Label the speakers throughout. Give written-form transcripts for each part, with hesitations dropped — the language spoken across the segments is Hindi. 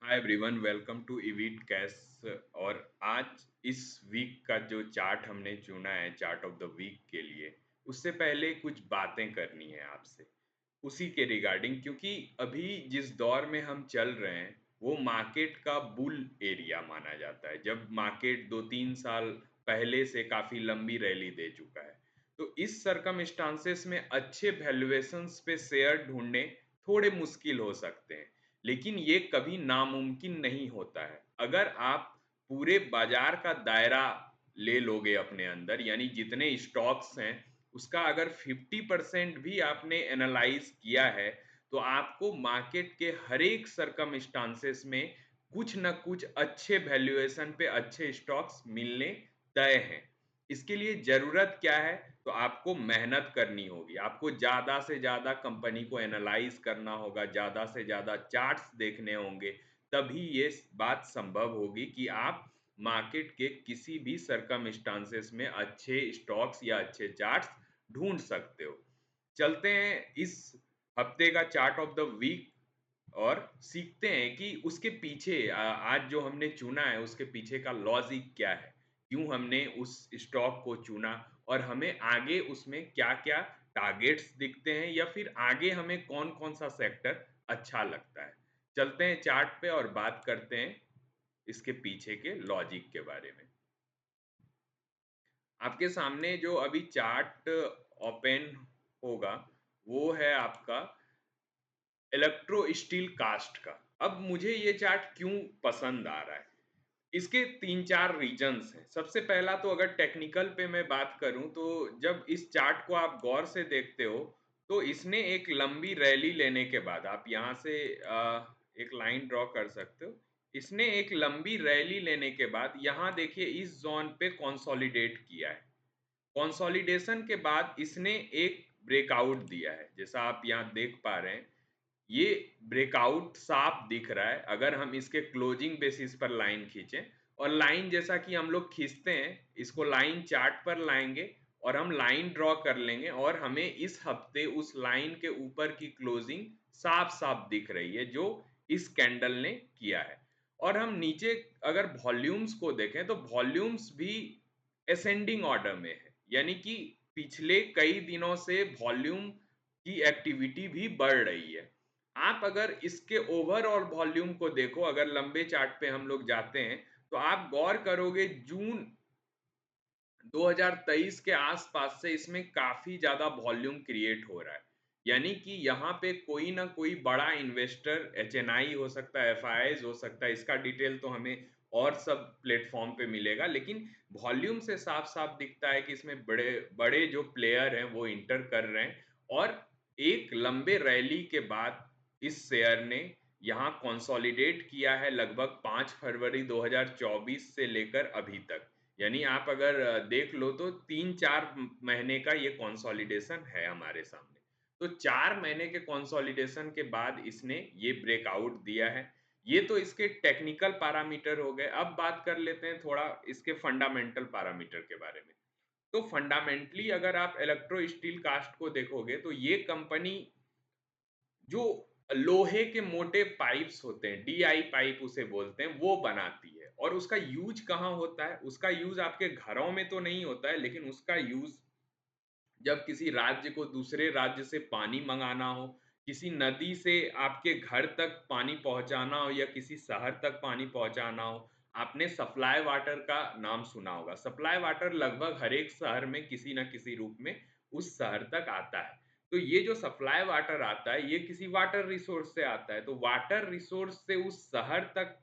Speaker 1: Hi everyone, welcome to Evit cash. और आज इस वीक का जो चार्ट हमने चुना है चार्ट ऑफ द वीक के लिए, उससे पहले कुछ बातें करनी है आपसे उसी के रिगार्डिंग, क्योंकि अभी जिस दौर में हम चल रहे हैं वो मार्केट का बुल एरिया माना जाता है, जब मार्केट 2-3 साल पहले से काफ़ी लंबी रैली दे चुका है। तो इस सरकमस्टांसेस में अच्छे वैल्यूएशंस पे शेयर ढूंढने थोड़े मुश्किल हो सकते हैं, लेकिन ये कभी नामुमकिन नहीं होता है। अगर आप पूरे बाजार का दायरा ले लोगे अपने अंदर, यानी जितने स्टॉक्स हैं उसका अगर 50% भी आपने एनालाइज किया है, तो आपको मार्केट के हर एक सरकमस्टांसेस में कुछ ना कुछ अच्छे वैल्यूएशन पे अच्छे स्टॉक्स मिलने तय हैं। इसके लिए ज़रूरत क्या है? तो आपको मेहनत करनी होगी, आपको ज़्यादा से ज़्यादा कंपनी को एनालाइज करना होगा, ज़्यादा से ज़्यादा चार्ट्स देखने होंगे, तभी ये बात संभव होगी कि आप मार्केट के किसी भी सरकमस्टांसेस में अच्छे स्टॉक्स या अच्छे चार्ट्स ढूंढ सकते हो। चलते हैं इस हफ्ते का चार्ट ऑफ द वीक और सीखते हैं कि उसके पीछे आज जो हमने चुना है उसके पीछे का लॉजिक क्या है, क्यों हमने उस स्टॉक को चुना और हमें आगे उसमें क्या-क्या टारगेट्स दिखते हैं या फिर आगे हमें कौन-कौन सा सेक्टर अच्छा लगता है। चलते हैं चार्ट पे और बात करते हैं इसके पीछे के लॉजिक के बारे में। आपके सामने जो अभी चार्ट ओपन होगा, वो है आपका इलेक्ट्रो स्टील कास्ट का। अब मुझे ये चार्ट क्यों पसंद आ रहा है? इसके 3-4 रीजन्स हैं। सबसे पहला तो अगर टेक्निकल पे मैं बात करूँ, तो जब इस चार्ट को आप गौर से देखते हो, तो इसने एक लंबी रैली लेने के बाद आप यहाँ से एक लाइन ड्रॉ कर सकते हो। इसने एक लंबी रैली लेने के बाद यहाँ देखिए इस ज़ोन पे कंसोलिडेट किया है। कंसोलिडेशन के बाद इसने एक ब्रेकआउट दिया है, जैसा आप यहाँ देख पा रहे हैं। ये ब्रेकआउट साफ दिख रहा है अगर हम इसके क्लोजिंग बेसिस पर लाइन खींचें। और लाइन जैसा कि हम लोग खींचते हैं, इसको लाइन चार्ट पर लाएंगे और हम लाइन ड्रॉ कर लेंगे और हमें इस हफ्ते उस लाइन के ऊपर की क्लोजिंग साफ साफ दिख रही है जो इस कैंडल ने किया है। और हम नीचे अगर वॉल्यूम्स को देखें तो वॉल्यूम्स भी असेंडिंग ऑर्डर में है, यानी कि पिछले कई दिनों से वॉल्यूम की एक्टिविटी भी बढ़ रही है। आप अगर इसके ओवरऑल वॉल्यूम को देखो, अगर लंबे चार्ट पे हम लोग जाते हैं, तो आप गौर करोगे जून 2023 के आसपास से इसमें काफ़ी ज़्यादा वॉल्यूम क्रिएट हो रहा है। यानी कि यहाँ पे कोई ना कोई बड़ा इन्वेस्टर एचएनआई हो सकता है, एफआईआईज़ हो सकता है, इसका डिटेल तो हमें और सब प्लेटफ़ॉर्म पे मिलेगा, लेकिन वॉल्यूम से साफ-साफ दिखता है कि इसमें बड़े बड़े जो प्लेयर हैं वो एंटर कर रहे हैं। और एक लंबे रैली के बाद इस शेयर ने यहाँ कंसोलिडेट किया है लगभग 5 फरवरी 2024 से लेकर अभी तक। यानी आप अगर देख लो तो 3-4 महीने का ये कंसोलिडेशन है हमारे सामने। तो 4 महीने के कंसोलिडेशन के बाद इसने ये ब्रेकआउट दिया है। ये तो इसके टेक्निकल पैरामीटर हो गए। अब बात कर लेते हैं थोड़ा इसके फंडामेंटल पैरामीटर के बारे में। तो फंडामेंटली अगर आप इलेक्ट्रो स्टील कास्ट को देखोगे तो ये कंपनी जो लोहे के मोटे पाइप्स होते हैं, डीआई पाइप उसे बोलते हैं, वो बनाती है। और उसका यूज कहाँ होता है? उसका यूज आपके घरों में तो नहीं होता है, लेकिन उसका यूज जब किसी राज्य को दूसरे राज्य से पानी मंगाना हो, किसी नदी से आपके घर तक पानी पहुंचाना हो या किसी शहर तक पानी पहुंचाना हो। आपने सप्लाई वाटर का नाम सुना होगा। सप्लाई वाटर लगभग हर एक शहर में किसी न किसी रूप में उस शहर तक आता है। तो ये जो सप्लाई वाटर आता है, ये किसी वाटर रिसोर्स से आता है। तो वाटर रिसोर्स से उस शहर तक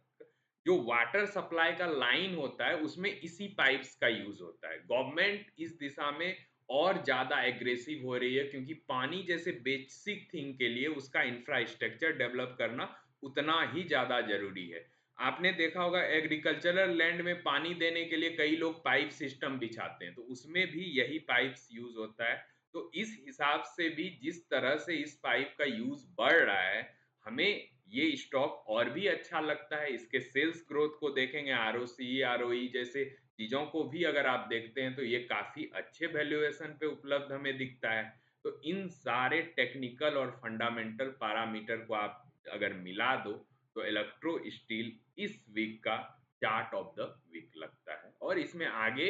Speaker 1: जो वाटर सप्लाई का लाइन होता है, उसमें इसी पाइप्स का यूज़ होता है। गवर्नमेंट इस दिशा में और ज़्यादा एग्रेसिव हो रही है, क्योंकि पानी जैसे बेसिक थिंग के लिए उसका इंफ्रास्ट्रक्चर डेवलप करना उतना ही ज़्यादा ज़रूरी है। आपने देखा होगा एग्रीकल्चरल लैंड में पानी देने के लिए कई लोग पाइप सिस्टम बिछाते हैं, तो उसमें भी यही पाइप्स यूज़ होता है। तो इस हिसाब से भी जिस तरह से इस पाइप का यूज़ बढ़ रहा है, हमें ये स्टॉक और भी अच्छा लगता है। इसके सेल्स ग्रोथ को देखेंगे, आरओसी, आरओई जैसे चीज़ों को भी अगर आप देखते हैं, तो ये काफ़ी अच्छे वैल्यूएशन पे उपलब्ध हमें दिखता है। तो इन सारे टेक्निकल और फंडामेंटल पैरामीटर को आप अगर मिला दो, तो इलेक्ट्रो स्टील इस वीक का चार्ट ऑफ द वीक लगता है और इसमें आगे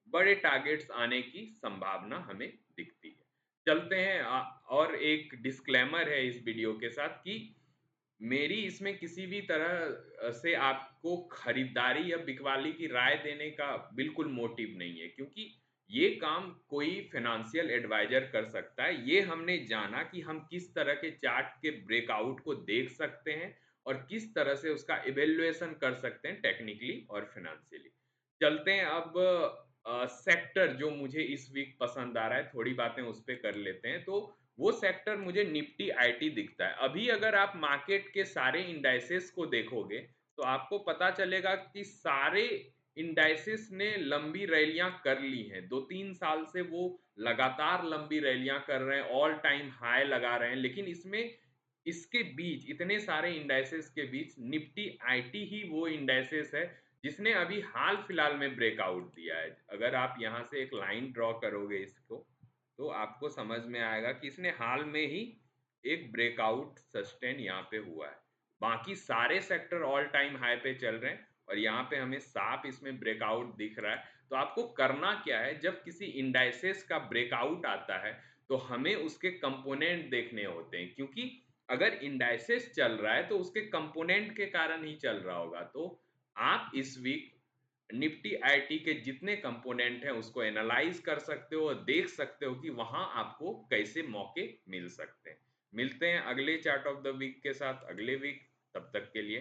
Speaker 1: बड़े टारगेट्स आने की संभावना हमें दिखती है। चलते हैं और एक डिस्क्लेमर है इस वीडियो के साथ कि मेरी इसमें किसी भी तरह से आपको खरीदारी या बिकवाली की राय देने का बिल्कुल मोटिव नहीं है, क्योंकि ये काम कोई फाइनेंशियल एडवाइजर कर सकता है। ये हमने जाना कि हम किस तरह के चार्ट के ब्रेकआउट को देख सकते हैं और किस तरह से उसका इवैल्यूएशन कर सकते हैं टेक्निकली और फाइनेंशियली। चलते हैं अब सेक्टर जो मुझे इस वीक पसंद आ रहा है, थोड़ी बातें उस पे कर लेते हैं। तो वो सेक्टर मुझे निफ्टी आईटी दिखता है। अभी अगर आप मार्केट के सारे इंडाइसेस को देखोगे, तो आपको पता चलेगा कि सारे इंडाइसेस ने लंबी रैलियां कर ली हैं। 2-3 साल से वो लगातार लंबी रैलियां कर रहे हैं, ऑल टाइम हाई लगा रहे हैं, लेकिन इसमें इसके बीच इतने सारे इंडाइसेस के बीच निफ्टी आईटी ही वो इंडाइसेस है जिसने अभी हाल फिलहाल में ब्रेकआउट दिया है। अगर आप यहाँ से एक लाइन ड्रॉ करोगे इसको, तो आपको समझ में आएगा कि इसने हाल में ही एक ब्रेकआउट सस्टेन यहाँ पे हुआ है। बाकी सारे सेक्टर ऑल टाइम हाई पे चल रहे हैं और यहाँ पे हमें साफ इसमें ब्रेकआउट दिख रहा है। तो आपको करना क्या है, जब किसी इंडाइसेस का ब्रेकआउट आता है तो हमें उसके कंपोनेंट देखने होते हैं, क्योंकि अगर इंडाइसेस चल रहा है तो उसके कंपोनेंट के कारण ही चल रहा होगा। तो आप इस वीक निफ्टी आईटी के जितने कंपोनेंट हैं उसको एनालाइज कर सकते हो और देख सकते हो कि वहां आपको कैसे मौके मिल सकते हैं। मिलते हैं अगले चार्ट ऑफ द वीक के साथ अगले वीक। तब तक के लिए